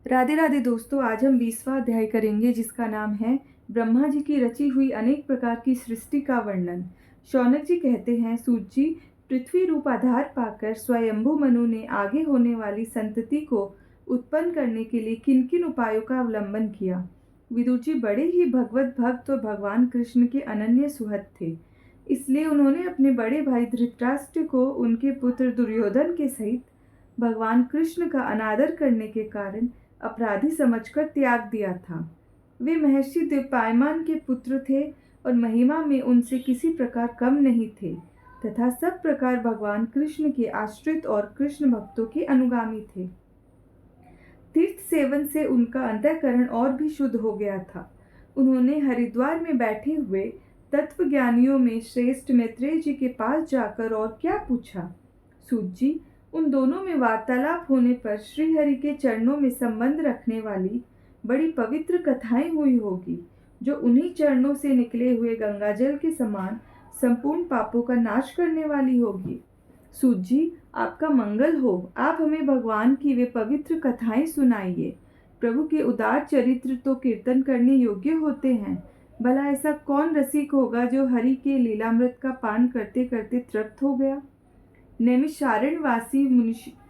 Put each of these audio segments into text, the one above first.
राधे राधे दोस्तों, आज हम 20वां अध्याय करेंगे जिसका नाम है ब्रह्मा जी की रची हुई अनेक प्रकार की सृष्टि का वर्णन। शौनक जी कहते हैं, सूत जी, पृथ्वी रूप आधार पाकर स्वयंभू मनु ने आगे होने वाली संतति को उत्पन्न करने के लिए किन किन उपायों का अवलंबन किया। विदुर जी बड़े ही भगवत भक्त और भगवान कृष्ण के अनन्य सुहृद थे, इसलिए उन्होंने अपने बड़े भाई धृतराष्ट्र को उनके पुत्र दुर्योधन के सहित भगवान कृष्ण का अनादर करने के कारण अपराधी समझकर त्याग दिया था। वे महर्षि द्विपायमान के पुत्र थे और महिमा में उनसे किसी प्रकार कम नहीं थे तथा सब प्रकार भगवान कृष्ण के आश्रित और कृष्ण भक्तों के अनुगामी थे। तीर्थ सेवन से उनका अंतःकरण और भी शुद्ध हो गया था। उन्होंने हरिद्वार में बैठे हुए तत्वज्ञानियों में श्रेष्ठ मैत्रेय जी के पास जाकर और क्या पूछा। सूत जी, उन दोनों में वार्तालाप होने पर श्रीहरि के चरणों में संबंध रखने वाली बड़ी पवित्र कथाएं हुई होगी, जो उन्हीं चरणों से निकले हुए गंगाजल के समान संपूर्ण पापों का नाश करने वाली होगी। सूत जी, आपका मंगल हो। आप हमें भगवान की वे पवित्र कथाएं सुनाइए। प्रभु के उदार चरित्र तो कीर्तन करने योग्य होते हैं। भला ऐसा कौन रसिक होगा जो हरि के लीलामृत का पान करते करते तृप्त हो गया। नैमिषारण्यवासी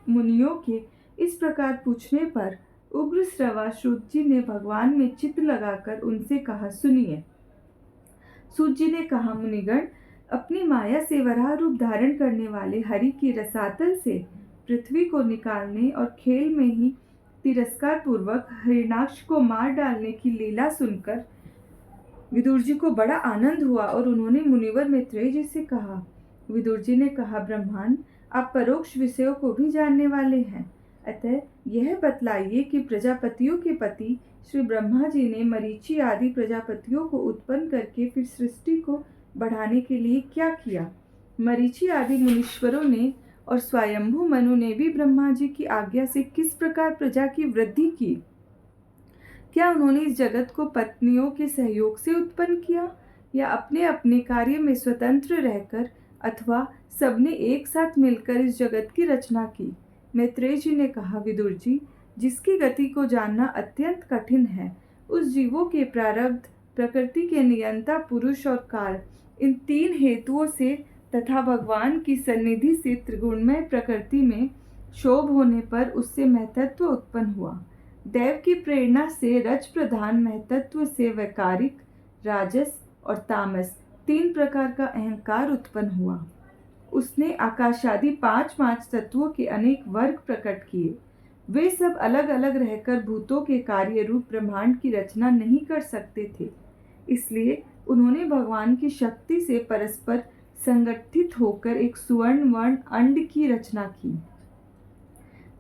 मुनियों के इस प्रकार पूछने पर उग्र श्रवा सूत जी ने भगवान में चित्त लगाकर उनसे कहा, सुनिए। सूत जी ने कहा, मुनिगण, अपनी माया से वराह रूप धारण करने वाले हरि की रसातल से पृथ्वी को निकालने और खेल में ही तिरस्कार पूर्वक हिरण्याक्ष को मार डालने की लीला सुनकर विदुर जी को बड़ा आनंद हुआ और उन्होंने मुनिवर मैत्रेय जी से कहा। विदुर जी ने कहा, ब्रह्मन, आप परोक्ष विषयों को भी जानने वाले हैं, अतः यह बतलाइए कि प्रजापतियों के पति श्री ब्रह्मा जी ने मरीचि आदि प्रजापतियों को उत्पन्न करके फिर सृष्टि को बढ़ाने के लिए क्या किया। मरीचि आदि मुनीश्वरों ने और स्वयंभू मनु ने भी ब्रह्मा जी की आज्ञा से किस प्रकार प्रजा की वृद्धि की। क्या उन्होंने इस जगत को पत्नियों के सहयोग से उत्पन्न किया या अपने अपने कार्य में स्वतंत्र रहकर अथवा सबने एक साथ मिलकर इस जगत की रचना की। मैत्रेय जी ने कहा, विदुर जी, जिसकी गति को जानना अत्यंत कठिन है, उस जीवों के प्रारब्ध, प्रकृति के नियंता पुरुष और काल, इन तीन हेतुओं से तथा भगवान की सन्निधि से त्रिगुणमय प्रकृति में शोभ होने पर उससे महतत्व उत्पन्न हुआ। देव की प्रेरणा से रज प्रधान महतत्व से वैकारिक, राजस और तामस तीन प्रकार का अहंकार उत्पन्न हुआ। उसने आकाशादि पांच तत्वों के अनेक वर्ग प्रकट किए। वे सब अलग अलग रहकर भूतों के कार्य रूप ब्रह्मांड की रचना नहीं कर सकते थे, इसलिए उन्होंने भगवान की शक्ति से परस्पर संगठित होकर एक सुवर्ण वर्ण अंड की रचना की।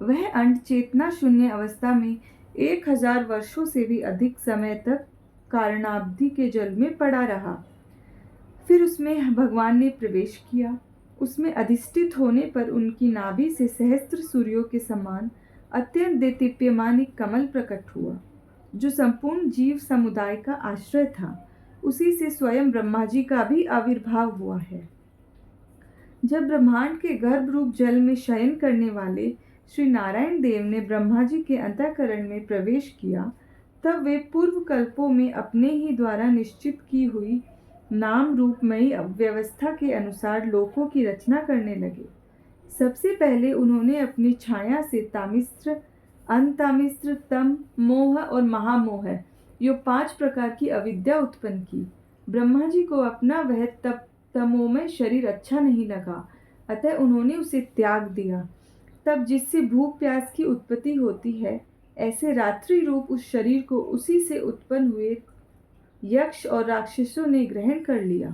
वह अंड चेतना शून्य अवस्था में 1000 वर्षों से भी अधिक समय तक कारणाब्धि के जल में पड़ा रहा। फिर उसमें भगवान ने प्रवेश किया। उसमें अधिष्ठित होने पर उनकी नाभि से सहस्त्र सूर्यों के समान अत्यंत देदीप्यमान एक कमल प्रकट हुआ, जो संपूर्ण जीव समुदाय का आश्रय था। उसी से स्वयं ब्रह्मा जी का भी आविर्भाव हुआ है। जब ब्रह्मांड के गर्भ रूप जल में शयन करने वाले श्री नारायण देव ने ब्रह्मा जी के अंतःकरण में प्रवेश किया, तब वे पूर्व कल्पों में अपने ही द्वारा निश्चित की हुई नाम रूपमयी व्यवस्था के अनुसार लोकों की रचना करने लगे। सबसे पहले उन्होंने अपनी छाया से तामिस्त्र, अंतामिस्त्र, तम, मोह और महामोह, यो 5 प्रकार की अविद्या उत्पन्न की। ब्रह्मा जी को अपना वह तमोमय शरीर अच्छा नहीं लगा, अतः उन्होंने उसे त्याग दिया। तब जिससे भूख प्यास की उत्पत्ति होती है, ऐसे रात्रि रूप उस शरीर को उसी से उत्पन्न हुए यक्ष और राक्षसों ने ग्रहण कर लिया।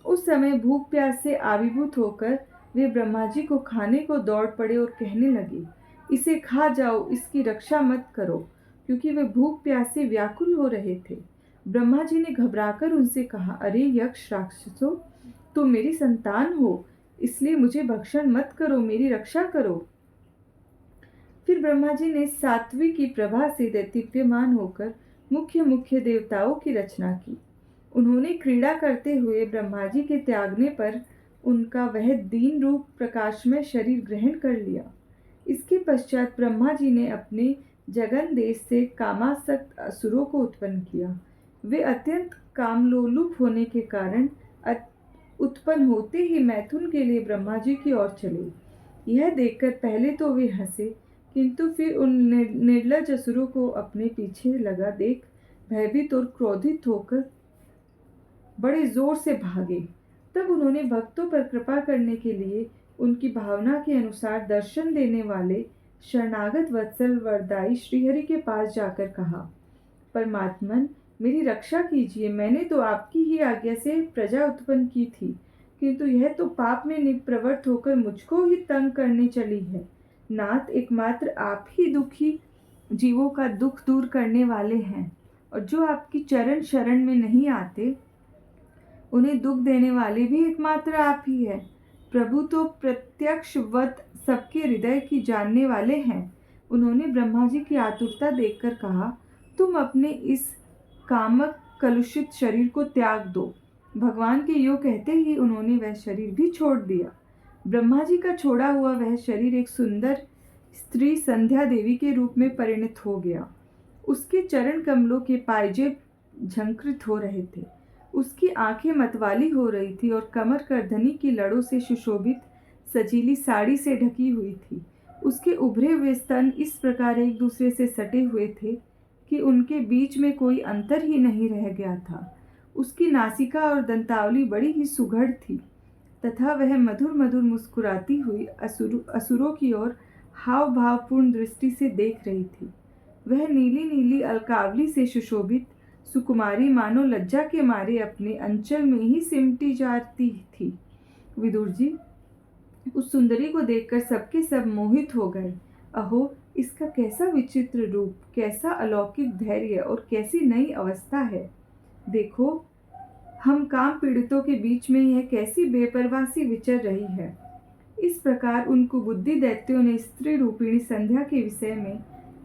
उस समय भूख प्यास से आविर्भूत होकर वे ब्रह्मा जी को खाने को दौड़ पड़े और कहने लगे, इसे खा जाओ, इसकी रक्षा मत करो, क्योंकि वे भूख प्यास से व्याकुल हो रहे थे। ब्रह्मा जी ने घबराकर उनसे कहा, अरे यक्ष राक्षसों, तुम मेरी संतान हो, इसलिए मुझे भक्षण मत करो, मेरी रक्षा करो। फिर ब्रह्मा जी ने सात्वी की प्रभा से दैदीप्यमान होकर मुख्य देवताओं की रचना की। उन्होंने क्रीड़ा करते हुए ब्रह्मा जी के त्यागने पर उनका वह दीन रूप प्रकाशमय शरीर ग्रहण कर लिया। इसके पश्चात ब्रह्मा जी ने अपने जगन देश से कामासक्त असुरों को उत्पन्न किया। वे अत्यंत कामलोलुप होने के कारण उत्पन्न होते ही मैथुन के लिए ब्रह्मा जी की ओर चले। यह देखकर पहले तो वे हंसे, किंतु फिर उन निर्लज असुरों को अपने पीछे लगा देख भयभीत और क्रोधित होकर बड़े जोर से भागे। तब उन्होंने भक्तों पर कृपा करने के लिए उनकी भावना के अनुसार दर्शन देने वाले शरणागत वत्सल वरदाई श्रीहरि के पास जाकर कहा, परमात्मन, मेरी रक्षा कीजिए। मैंने तो आपकी ही आज्ञा से प्रजा उत्पन्न की थी, किंतु यह तो पाप में प्रवृत्त होकर मुझको ही तंग करने चली है। नाथ, एकमात्र आप ही दुखी जीवों का दुख दूर करने वाले हैं, और जो आपकी चरण शरण में नहीं आते उन्हें दुख देने वाले भी एकमात्र आप ही है। प्रभु तो प्रत्यक्ष वत सबके हृदय की जानने वाले हैं। उन्होंने ब्रह्मा जी की आतुरता देखकर कहा, तुम अपने इस कामक कलुषित शरीर को त्याग दो। भगवान के यो कहते ही उन्होंने वह शरीर भी छोड़ दिया। ब्रह्मा जी का छोड़ा हुआ वह शरीर एक सुंदर स्त्री संध्या देवी के रूप में परिणत हो गया। उसके चरण कमलों के पायजेब झंकृत हो रहे थे। उसकी आंखें मतवाली हो रही थी और कमर करधनी की लड़ों से सुशोभित सजीली साड़ी से ढकी हुई थी। उसके उभरे हुए स्तन इस प्रकार एक दूसरे से सटे हुए थे कि उनके बीच में कोई अंतर ही नहीं रह गया था। उसकी नासिका और दंतावली बड़ी ही सुघड़ थी तथा वह मधुर मधुर मुस्कुराती हुई असुरों की ओर हाव भावपूर्ण दृष्टि से देख रही थी। वह नीली नीली अलकावली से सुशोभित सुकुमारी मानो लज्जा के मारे अपने अंचल में ही सिमटी जाती थी। विदुर जी, उस सुंदरी को देखकर सबके सब मोहित हो गए। अहो, इसका कैसा विचित्र रूप, कैसा अलौकिक धैर्य और कैसी नई अवस्था है। देखो, हम काम पीड़ितों के बीच में यह कैसी बेपरवासी विचर रही है। इस प्रकार उन कुबुद्धि दैत्यों ने स्त्री रूपिणी संध्या के विषय में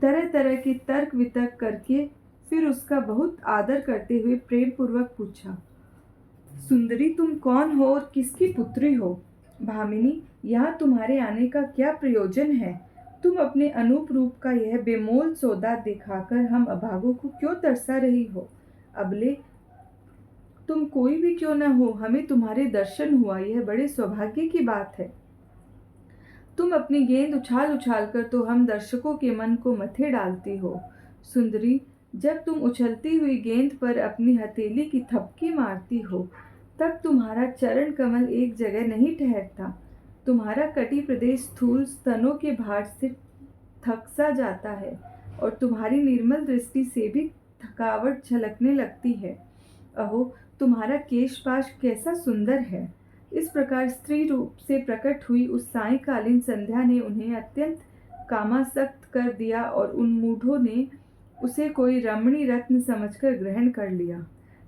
तरह तरह के तर्क वितर्क करके फिर उसका बहुत आदर करते हुए प्रेम पूर्वक पूछा, सुंदरी, तुम कौन हो और किसकी पुत्री हो? भामिनी, यहाँ तुम्हारे आने का क्या प्रयोजन है? तुम अपने अनूप रूप का यह बेमोल सौदा दिखाकर हम अभागों को क्यों तरसा रही हो? अबले तुम कोई भी क्यों न हो, हमें तुम्हारे दर्शन हुआ, यह बड़े सौभाग्य की बात है। तुम अपनी गेंद उछाल उछाल कर तो हम दर्शकों के मन को मथे डालती हो। सुंदरी, जब तुम उछलती हुई गेंद पर अपनी हथेली की थपकी मारती हो, तब तुम्हारा चरण कमल एक जगह नहीं ठहरता। तुम्हारा कटी प्रदेश स्थूल स्तनों के भार से थकसा जाता है और तुम्हारी निर्मल दृष्टि से भी थकावट झलकने लगती है। अहो, तुम्हारा केशपाश कैसा सुंदर है। इस प्रकार स्त्री रूप से प्रकट हुई उस सायंकालीन संध्या ने उन्हें अत्यंत कामासक्त कर दिया और उन मूढ़ों ने उसे कोई रमणी रत्न समझकर ग्रहण कर लिया।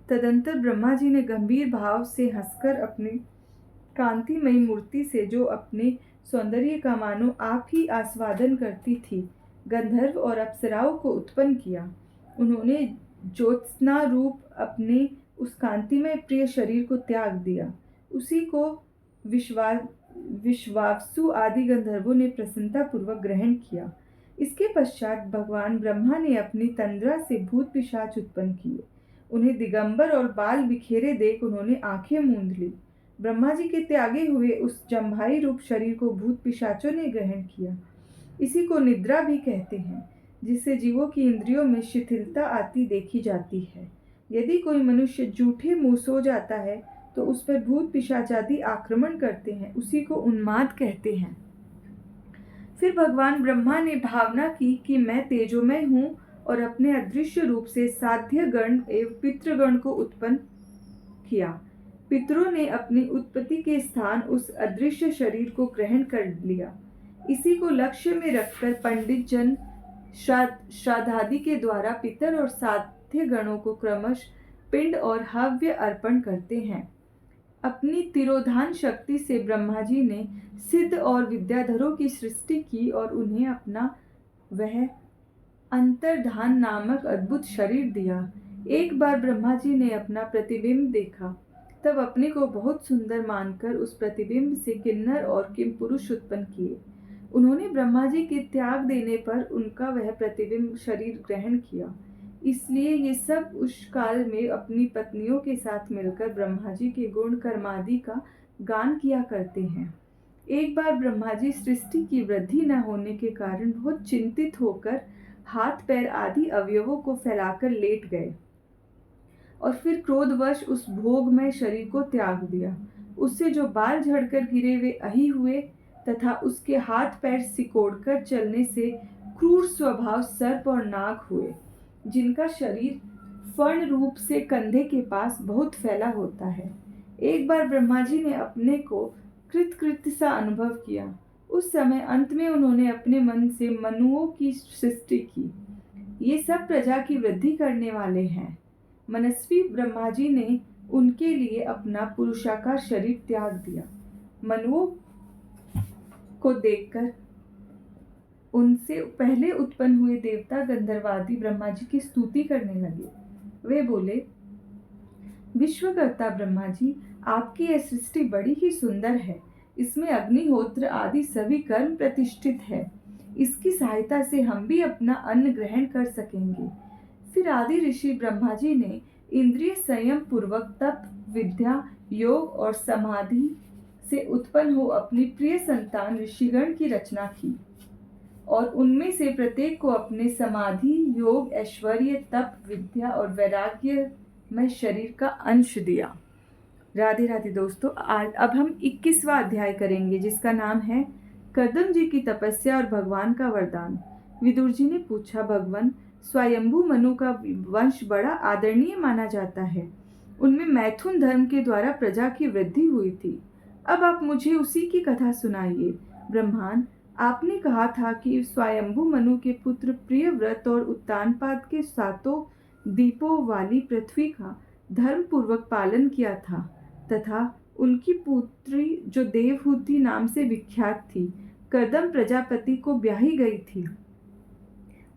तदंतर ब्रह्मा जी ने गंभीर भाव से हंसकर अपनी कांतिमयी मूर्ति से, जो अपने सौंदर्य का मानो आप ही आस्वादन करती थी, गंधर्व और अप्सराओं को उत्पन्न किया। उन्होंने ज्योत्स्ना रूप अपने उस कांतिमय प्रिय शरीर को त्याग दिया। उसी को विश्वावसु आदि गंधर्वों ने प्रसन्नता पूर्वक ग्रहण किया। इसके पश्चात भगवान ब्रह्मा ने अपनी तंद्रा से भूत पिशाच उत्पन्न किए। उन्हें दिगंबर और बाल बिखेरे देख उन्होंने आंखें मूंद ली। ब्रह्मा जी के त्यागे हुए उस जम्भाई रूप शरीर को भूत पिशाचों ने ग्रहण किया। इसी को निद्रा भी कहते हैं, जिससे जीवों की इंद्रियों में शिथिलता आती देखी जाती है। यदि कोई मनुष्य जूठे मुंह सो जाता है तो उस पर भूत पिशाच आदि आक्रमण करते हैं, उसी को उन्माद कहते हैं। फिर भगवान ब्रह्मा ने भावना की कि मैं तेजोमय हूँ और अपने अदृश्य रूप से साध्य गण एवं पितृगण को उत्पन्न किया। पितरों ने अपनी उत्पत्ति के स्थान उस अदृश्य शरीर को ग्रहण कर लिया। इसी को लक्ष्य में रखकर पंडित जन श्राद्धादि के द्वारा पितर और साध्य गणों को क्रमश पिंड और हव्य अर्पण करते हैं। अपनी तिरोधान शक्ति से ब्रह्मा जी ने सिद्ध और विद्याधरों की सृष्टि की और उन्हें अपना वह अंतर्धान नामक अद्भुत शरीर दिया। एक बार ब्रह्मा जी ने अपना प्रतिबिंब देखा, तब अपने को बहुत सुंदर मानकर उस प्रतिबिंब से किन्नर और किम पुरुष उत्पन्न किए। उन्होंने ब्रह्मा जी के त्याग देने पर उनका वह प्रतिबिंब शरीर ग्रहण किया। इसलिए ये सब उस काल में अपनी पत्नियों के साथ मिलकर ब्रह्मा जी के गुण कर्मादि का गान किया करते हैं। एक बार ब्रह्मा जी सृष्टि की वृद्धि न होने के कारण बहुत चिंतित होकर हाथ पैर आदि अवयवों को फैलाकर लेट गए और फिर क्रोधवश उस भोगमय शरीर को त्याग दिया। उससे जो बाल झड़कर गिरे वे अही हुए तथा उसके हाथ पैर सिकोड़कर चलने से क्रूर स्वभाव सर्प और नाग हुए, जिनका शरीर फर्ण रूप से कंधे के पास बहुत फैला होता है। एक बार ब्रह्मा जी ने अपने को कृतकृत्य सा अनुभव किया। उस समय अंत में उन्होंने अपने मन से मनुओं की सृष्टि की। ये सब प्रजा की वृद्धि करने वाले हैं। मनस्वी ब्रह्मा जी ने उनके लिए अपना पुरुषाकार शरीर त्याग दिया। मनुओं को देखकर उनसे पहले उत्पन्न हुए देवता गंधर्वादी ब्रह्मा जी की स्तुति करने लगे। वे बोले, विश्वकर्ता ब्रह्मा जी, आपकी यह सृष्टि बड़ी ही सुंदर है। इसमें अग्निहोत्र आदि सभी कर्म प्रतिष्ठित है। इसकी सहायता से हम भी अपना अन्न ग्रहण कर सकेंगे। फिर आदि ऋषि ब्रह्मा जी ने इंद्रिय संयम पूर्वक तप, विद्या, योग और समाधि से उत्पन्न हो अपनी प्रिय संतान ऋषिगण की रचना की और उनमें से प्रत्येक को अपने समाधि, योग, ऐश्वर्य, तप, विद्या और वैराग्य में शरीर का अंश दिया। राधे राधे दोस्तों, आज अब हम 21वां अध्याय करेंगे जिसका नाम है कर्दम जी की तपस्या और भगवान का वरदान। विदुर जी ने पूछा, भगवान, स्वयंभू मनु का वंश बड़ा आदरणीय माना जाता है। उनमें मैथुन धर्म के द्वारा प्रजा की वृद्धि हुई थी। अब आप मुझे उसी की कथा सुनाइए। ब्रह्मांड, आपने कहा था कि स्वयंभू मनु के पुत्र प्रियव्रत और उत्तानपाद के 7 दीपों वाली पृथ्वी का धर्म पूर्वक पालन किया था तथा उनकी पुत्री जो देवहूति नाम से विख्यात थी, कर्दम प्रजापति को ब्याही गई थी।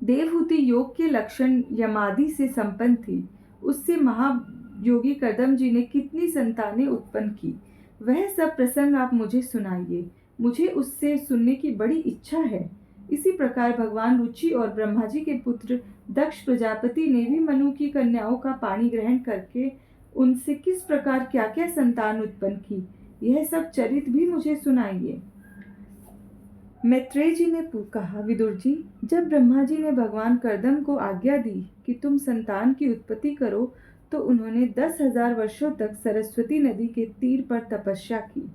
देवहूति योग के लक्षण यमादि से संपन्न थी। उससे महायोगी कर्दम जी ने कितनी संतानें उत्पन्न की, वह सब प्रसंग आप मुझे सुनाइए। मुझे उससे सुनने की बड़ी इच्छा है। इसी प्रकार भगवान रुचि और ब्रह्मा जी के पुत्र दक्ष प्रजापति ने भी मनु की कन्याओं का पानी ग्रहण करके उनसे किस प्रकार क्या क्या संतान उत्पन्न की, यह सब चरित भी मुझे सुनाइए। मैत्रेय जी ने कहा, विदुर जी, जब ब्रह्मा जी ने भगवान कर्दम को आज्ञा दी कि तुम संतान की उत्पत्ति करो, तो उन्होंने 10,000 वर्षों तक सरस्वती नदी के तीर पर तपस्या की।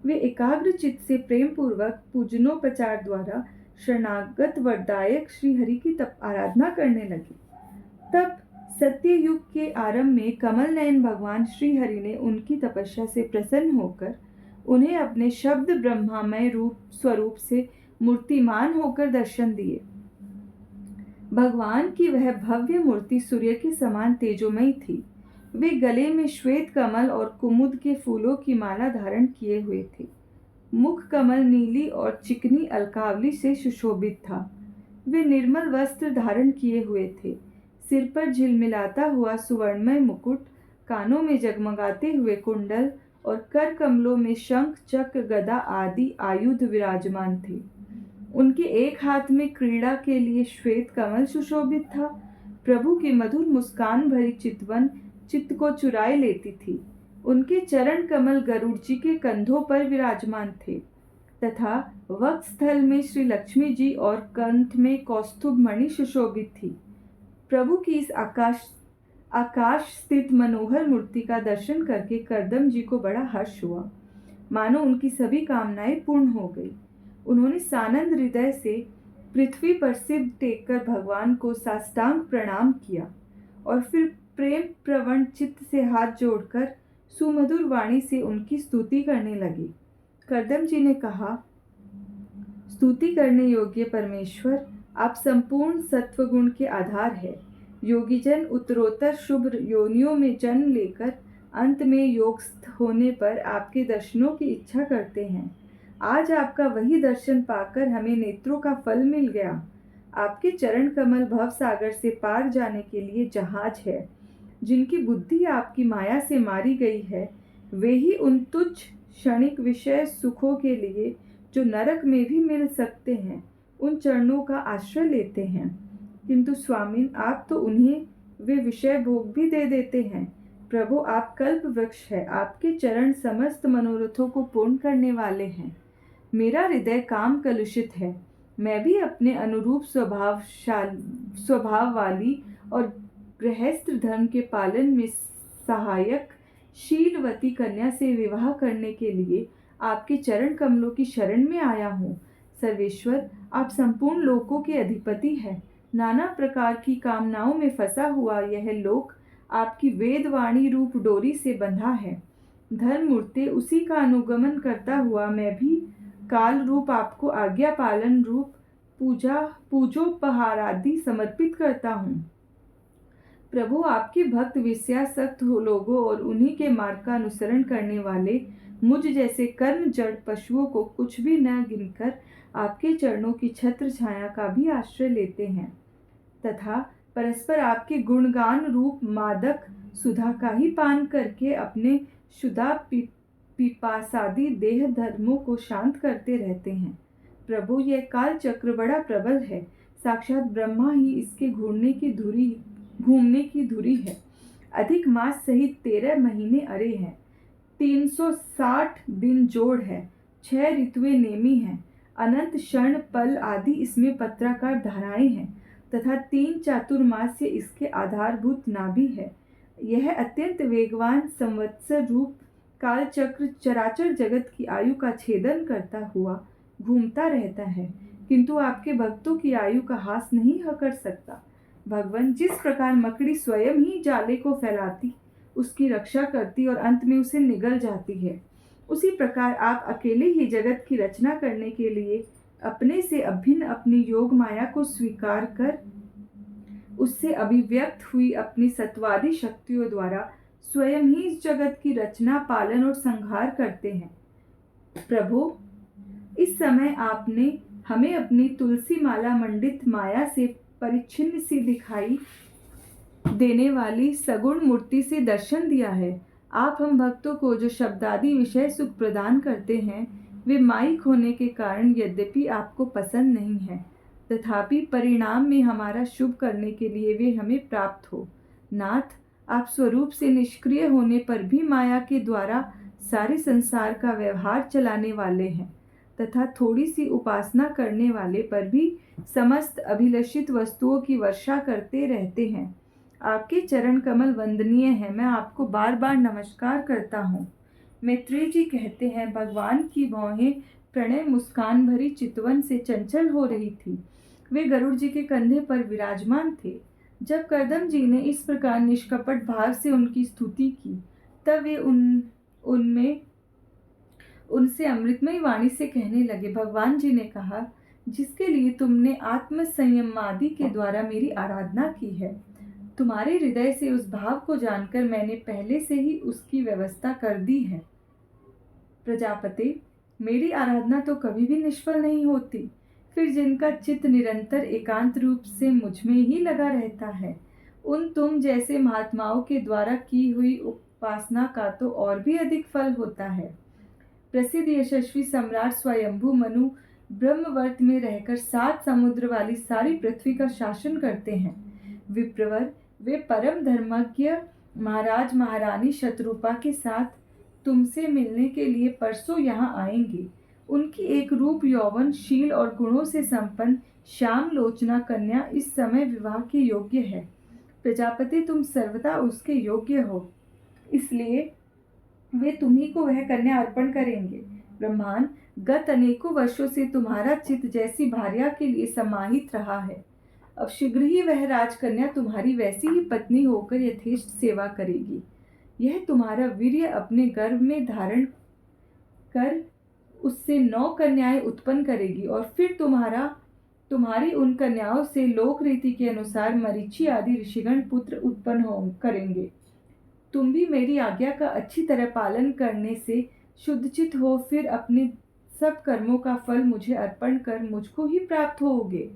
वे एकाग्र चित्त से प्रेम पूर्वक पूजनोपचार द्वारा शरणागत वरदायक श्री हरि की आराधना करने लगे। तब सत्ययुग के आरंभ में कमल नयन भगवान श्री हरि ने उनकी तपस्या से प्रसन्न होकर उन्हें अपने शब्द ब्रह्मामय रूप स्वरूप से मूर्तिमान होकर दर्शन दिए। भगवान की वह भव्य मूर्ति सूर्य के समान तेजोमयी थी। वे गले में श्वेत कमल और कुमुद के फूलों की माला धारण किए हुए थे। मुख कमल नीली और चिकनी अलकावली से सुशोभित था। वे निर्मल वस्त्र धारण किए हुए थे। सिर पर झिलमिलाता हुआ सुवर्णमय मुकुट, कानों में जगमगाते हुए कुंडल और कर कमलों में शंख, चक्र, गदा आदि आयुध विराजमान थे। उनके एक हाथ में क्रीड़ा के लिए श्वेत कमल सुशोभित था। प्रभु की मधुर मुस्कान भरी चितवन चित्त को चुराए लेती थी। उनके चरण कमल गरुड़ जी के कंधों पर विराजमान थे तथा वक्षस्थल में श्री लक्ष्मी जी और कंठ में कौस्तुभ मणि सुशोभित थी। प्रभु की इस आकाश स्थित मनोहर मूर्ति का दर्शन करके कर्दम जी को बड़ा हर्ष हुआ, मानो उनकी सभी कामनाएं पूर्ण हो गई। उन्होंने सानंद हृदय से पृथ्वी पर सिर टेककर भगवान को साष्टांग प्रणाम किया और फिर प्रेम प्रवण चित्त से हाथ जोड़कर सुमधुर वाणी से उनकी स्तुति करने लगे। कर्दम जी ने कहा, स्तुति करने योग्य परमेश्वर, आप संपूर्ण सत्वगुण के आधार है। योगीजन उत्तरोत्तर शुभ योनियों में जन्म लेकर अंत में योगस्थ होने पर आपके दर्शनों की इच्छा करते हैं। आज आपका वही दर्शन पाकर हमें नेत्रों का फल मिल गया। आपके चरण कमल भव सागर से पार जाने के लिए जहाज है। जिनकी बुद्धि आपकी माया से मारी गई है, वे ही उन तुच्छ क्षणिक विषय सुखों के लिए जो नरक में भी मिल सकते हैं, उन चरणों का आश्रय लेते हैं। किंतु स्वामिन, आप तो उन्हें वे विषय भोग भी दे देते हैं। प्रभु, आप कल्प वृक्ष है, आपके चरण समस्त मनोरथों को पूर्ण करने वाले हैं। मेरा हृदय काम कलुषित है, मैं भी अपने अनुरूप स्वभाव वाली और गृहस्थ धर्म के पालन में सहायक शीलवती कन्या से विवाह करने के लिए आपके चरण कमलों की शरण में आया हूँ। सर्वेश्वर, आप संपूर्ण लोकों के अधिपति हैं। नाना प्रकार की कामनाओं में फंसा हुआ यह लोक आपकी वेदवाणी रूप डोरी से बंधा है। धर्म मूर्ति उसी का अनुगमन करता हुआ मैं भी काल रूप आपको आज्ञा पालन रूप पूजोपहार आदि समर्पित करता हूँ। प्रभु, आपके भक्त विषयासक्त हो लोगों और उन्हीं के मार्ग का अनुसरण करने वाले मुझ जैसे कर्म जड़ पशुओं को कुछ भी न गिनकर आपके चरणों की छत्र छाया का भी आश्रय लेते हैं तथा परस्पर आपके गुणगान रूप मादक सुधा का ही पान करके अपने शुदा पिपासादि देह धर्मों को शांत करते रहते हैं। प्रभु, यह काल चक्र बड़ा प्रबल है, साक्षात ब्रह्मा ही इसके घूमने की धुरी है। अधिक मास सहित 13 महीने अरे हैं, 360 दिन जोड़ है, 6 ऋतुएं नेमी हैं, अनंत क्षण पल आदि इसमें पत्राकार धाराएं हैं तथा 3 चातुर्मास्य इसके आधारभूत नाभि है। यह अत्यंत वेगवान संवत्सर रूप काल चक्र चराचर जगत की आयु का छेदन करता हुआ घूमता रहता है, किंतु आपके भक्तों की आयु का हास नहीं कर सकता। भगवान, जिस प्रकार मकड़ी स्वयं ही जाले को फैलाती, उसकी रक्षा करती और अंत में उसे निगल जाती है, उसी प्रकार आप अकेले ही जगत की रचना करने के लिए अपने से अभिन्न अपनी योग माया को स्वीकार कर उससे अभिव्यक्त हुई अपनी सत्वादी शक्तियों द्वारा स्वयं ही इस जगत की रचना, पालन और संहार करते हैं। प्रभु, इस समय आपने हमें अपनी तुलसी माला मंडित माया से परिच्छिन्न सी दिखाई देने वाली सगुण मूर्ति से दर्शन दिया है। आप हम भक्तों को जो शब्दादि विषय सुख प्रदान करते हैं, वे माइक होने के कारण यद्यपि आपको पसंद नहीं है, तथापि परिणाम में हमारा शुभ करने के लिए वे हमें प्राप्त हो। नाथ, आप स्वरूप से निष्क्रिय होने पर भी माया के द्वारा सारे संसार का व्यवहार चलाने वाले हैं तथा थोड़ी सी उपासना करने वाले पर भी समस्त अभिलषित वस्तुओं की वर्षा करते रहते हैं। आपके चरण कमल वंदनीय है, मैं आपको बार बार नमस्कार करता हूँ। मैत्रेय जी कहते हैं, भगवान की भौहें प्रणय मुस्कान भरी चितवन से चंचल हो रही थी। वे गरुड़ जी के कंधे पर विराजमान थे। जब कर्दम जी ने इस प्रकार निष्कपट भाव से उनकी स्तुति की, तब वे उनसे अमृतमयी वाणी से कहने लगे। भगवान जी ने कहा, जिसके लिए तुमने आत्म संयमादि के द्वारा मेरी आराधना की है, तुम्हारे हृदय से उस भाव को जानकर मैंने पहले से ही उसकी व्यवस्था कर दी है। प्रजापति, मेरी आराधना तो कभी भी निष्फल नहीं होती। फिर जिनका चित्त निरंतर एकांत रूप से मुझ में ही लगा रहता है, उन तुम जैसे महात्माओं के द्वारा की हुई उपासना का तो और भी अधिक फल होता है। प्रसिद्ध यशस्वी सम्राट स्वयंभू मनु ब्रह्मवर्त में रहकर 7 समुद्र वाली सारी पृथ्वी का शासन करते हैं। विप्रवर, वे परम धर्मज्ञ महाराज महारानी शत्रुपा के साथ तुमसे मिलने के लिए परसों यहाँ आएंगे। उनकी एक रूप यौवन शील और गुणों से संपन्न श्याम लोचना कन्या इस समय विवाह के योग्य है। प्रजापति, तुम सर्वदा उसके योग्य हो, इसलिए वे तुम्ही को वह कन्या अर्पण करेंगे। ब्रह्मांड गत अनेकों वर्षों से तुम्हारा चित्त जैसी भार्या के लिए समाहित रहा है। अब शीघ्र ही वह राजकन्या तुम्हारी वैसी ही पत्नी होकर यथेष्ट सेवा करेगी। यह तुम्हारा वीर्य अपने गर्भ में धारण कर उससे 9 कन्याएं उत्पन्न करेगी और फिर तुम्हारी उन कन्याओं से लोक रीति के अनुसार मरीचि आदि ऋषिगण पुत्र उत्पन्न करेंगे। तुम भी मेरी आज्ञा का अच्छी तरह पालन करने से शुद्धचित हो, फिर अपने सब कर्मों का फल मुझे अर्पण कर मुझको ही प्राप्त होगे।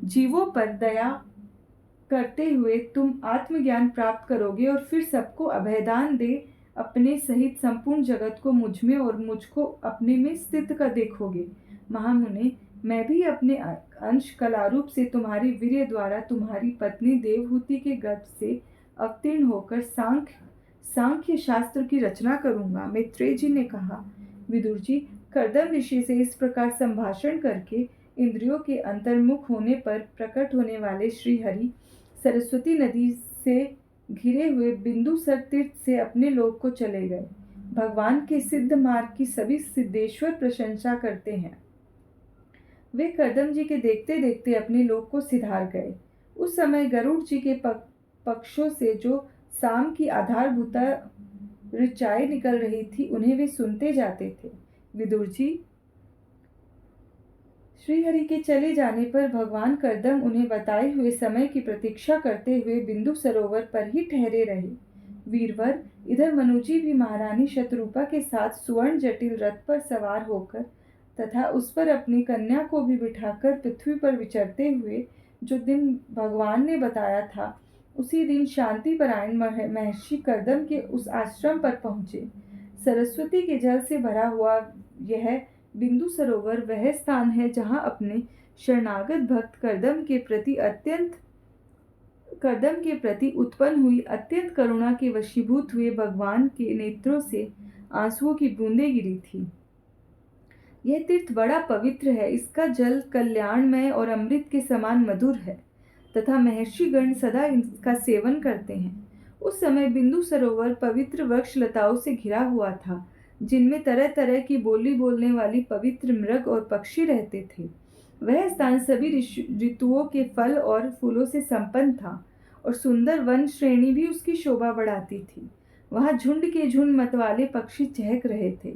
जीवों पर दया करते हुए तुम आत्मज्ञान प्राप्त करोगे और फिर सबको अभयदान दे अपने सहित संपूर्ण जगत को मुझ में और मुझको अपने में स्थित कर देखोगे। महामुने, मैं भी अपने अंश कलारूप से तुम्हारी वीर्य द्वारा तुम्हारी पत्नी देवहूति के गर्भ से अवतीर्ण होकर सांख्य शास्त्र की रचना करूंगा। मैत्रेय जी ने कहा, विदुर जी, कर्दम ऋषि से इस प्रकार संभाषण करके इंद्रियों के अंतर्मुख होने पर प्रकट होने वाले श्री हरि सरस्वती नदी से घिरे हुए बिंदुसर तीर्थ से अपने लोक को चले गए। भगवान के सिद्ध मार्ग की सभी सिद्धेश्वर प्रशंसा करते हैं। वे कर्दम जी के देखते देखते अपने लोक को सिधार गए। उस समय गरुड़ जी के पक्षों से जो साम की आधारभूता ऋचाएं निकल रही थी, उन्हें वे सुनते जाते थे। विदुर जी, श्रीहरि के चले जाने पर भगवान कर्दम उन्हें बताए हुए समय की प्रतीक्षा करते हुए बिंदु सरोवर पर ही ठहरे रहे। वीरवर, इधर मनुजी भी महारानी शतरूपा के साथ सुवर्ण जटिल रथ पर सवार होकर तथा उस पर अपनी कन्या को भी बिठाकर पृथ्वी पर विचरते हुए जो दिन भगवान ने बताया था, उसी दिन शांति परायण महर्षि कर्दम के उस आश्रम पर पहुंचे। सरस्वती के जल से भरा हुआ यह बिंदु सरोवर वह स्थान है जहां अपने शरणागत भक्त कर्दम के प्रति उत्पन्न हुई अत्यंत करुणा के वशीभूत हुए भगवान के नेत्रों से आंसुओं की बूंदें गिरी थी। यह तीर्थ बड़ा पवित्र है। इसका जल कल्याणमय और अमृत के समान मधुर है तथा महर्षिगण सदा इसका सेवन करते हैं। उस समय बिंदु सरोवर पवित्र वृक्ष लताओं से घिरा हुआ था, जिनमें तरह तरह की बोली बोलने वाली पवित्र मृग और पक्षी रहते थे। वह स्थान सभी ऋतुओं के फल और फूलों से संपन्न था और सुंदर वन श्रेणी भी उसकी शोभा बढ़ाती थी। वहां झुंड के झुंड मतवाले पक्षी चहक रहे थे,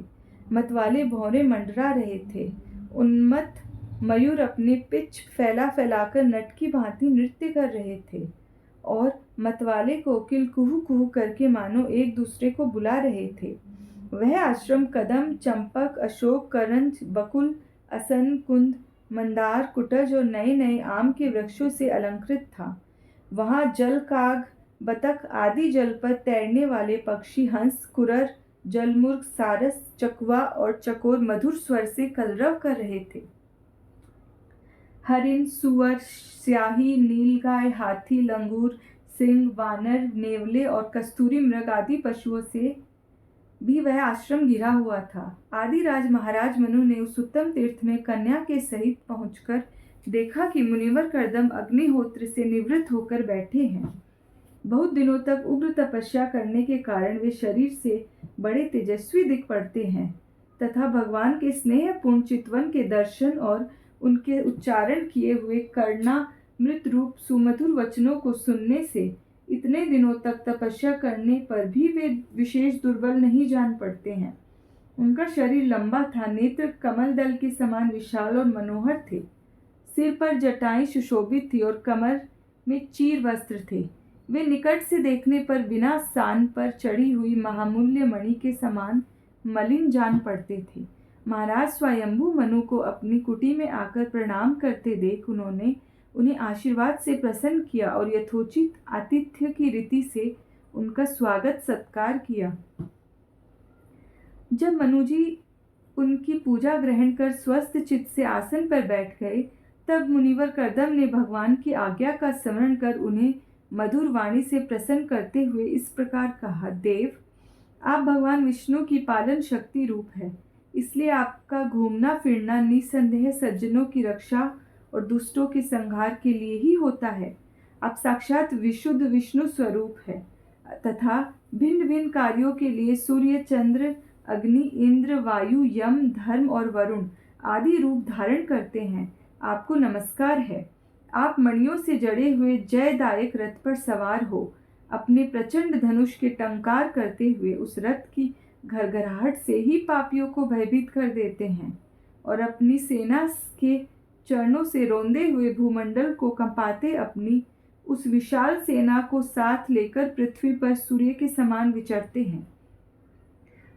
मतवाले भौरे मंडरा रहे थे। उन्मत्त मयूर अपने पिच फैला फैलाकर नट की भांति नृत्य कर रहे थे और मतवाले कोकिल कुहू कुहू करके मानो एक दूसरे को बुला रहे थे। वह आश्रम कदम, चंपक, अशोक, करंज, बकुल, असन, कुंद, मंदार, कुटज और नए नए आम के वृक्षों से अलंकृत था। वहां जल काग, बतख आदि जल पर तैरने वाले पक्षी हंस, कुरर, जलमुर्ग, सारस, चकवा और चकोर मधुर स्वर से कलरव कर रहे थे। हरिण, सुअर, स्याही, नीलगाय, हाथी, लंगूर, सिंह, वानर, नेवले और कस्तूरी मृग आदि पशुओं से भी वह आश्रम घिरा हुआ था। आदिराज महाराज मनु ने उस उत्तम तीर्थ में कन्या के सहित पहुंचकर देखा कि मुनिवर कर्दम अग्निहोत्र से निवृत्त होकर बैठे हैं। बहुत दिनों तक उग्र तपस्या करने के कारण वे शरीर से बड़े तेजस्वी दिख पड़ते हैं तथा भगवान के स्नेहपूर्ण चितवन के दर्शन और उनके उच्चारण किए हुए कर्णामृत रूप सुमधुर वचनों को सुनने से इतने दिनों तक तपस्या करने पर भी वे विशेष दुर्बल नहीं जान पड़ते हैं। उनका शरीर लंबा था, नेत्र कमल दल के समान विशाल और मनोहर थे। सिर पर जटाएं सुशोभित थी और कमर में चीर वस्त्र थे। वे निकट से देखने पर बिना सान पर चढ़ी हुई महामूल्य मणि के समान मलिन जान पड़ते थे। महाराज स्वयंभू मनु को अपनी कुटी में आकर प्रणाम करते देख उन्होंने उन्हें आशीर्वाद से प्रसन्न किया और यथोचित आतिथ्य की रीति से उनका स्वागत सत्कार किया। जब मनुजी उनकी पूजा ग्रहण कर स्वस्थ चित्त से आसन पर बैठ गए, तब मुनिवर कर्दम ने भगवान की आज्ञा का स्मरण कर उन्हें मधुर वाणी से प्रसन्न करते हुए इस प्रकार कहा, देव, आप भगवान विष्णु की पालन शक्ति रूप है, इसलिए आपका घूमना फिरना निसंदेह सज्जनों की रक्षा और दुष्टों के संहार के लिए ही होता है। आप साक्षात विशुद्ध विष्णु स्वरूप है तथा भिन्न भिन्न कार्यों के लिए सूर्य, चंद्र, अग्नि, इंद्र, वायु, यम, धर्म और वरुण आदि रूप धारण करते हैं। आपको नमस्कार है। आप मणियों से जड़े हुए जयदायक रथ पर सवार हो, अपने प्रचंड धनुष के टंकार करते हुए उस रथ की घरघराहट से ही पापियों को भयभीत कर देते हैं और अपनी सेना के चरणों से रोंदे हुए भूमंडल को कंपाते अपनी उस विशाल सेना को साथ लेकर पृथ्वी पर सूर्य के समान विचरते हैं।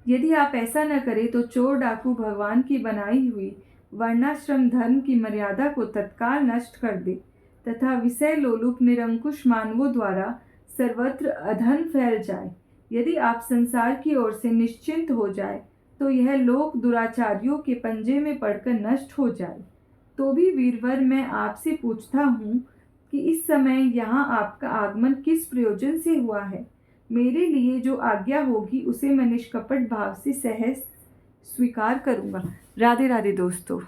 यदि आप ऐसा न करें तो चोर डाकू भगवान की बनाई हुई वर्णाश्रम धर्म की मर्यादा को तत्काल नष्ट कर दे तथा विषय लोलुप निरंकुश मानवों द्वारा सर्वत्र अधन फैल जाए। यदि आप संसार की ओर से निश्चिंत हो जाए तो यह लोक दुराचारियों के पंजे में पड़कर नष्ट हो जाए। तो भी वीरवर मैं आपसे पूछता हूँ कि इस समय यहाँ आपका आगमन किस प्रयोजन से हुआ है। मेरे लिए जो आज्ञा होगी उसे मैं निष्कपट भाव से सहज स्वीकार करूँगा। राधे राधे दोस्तों।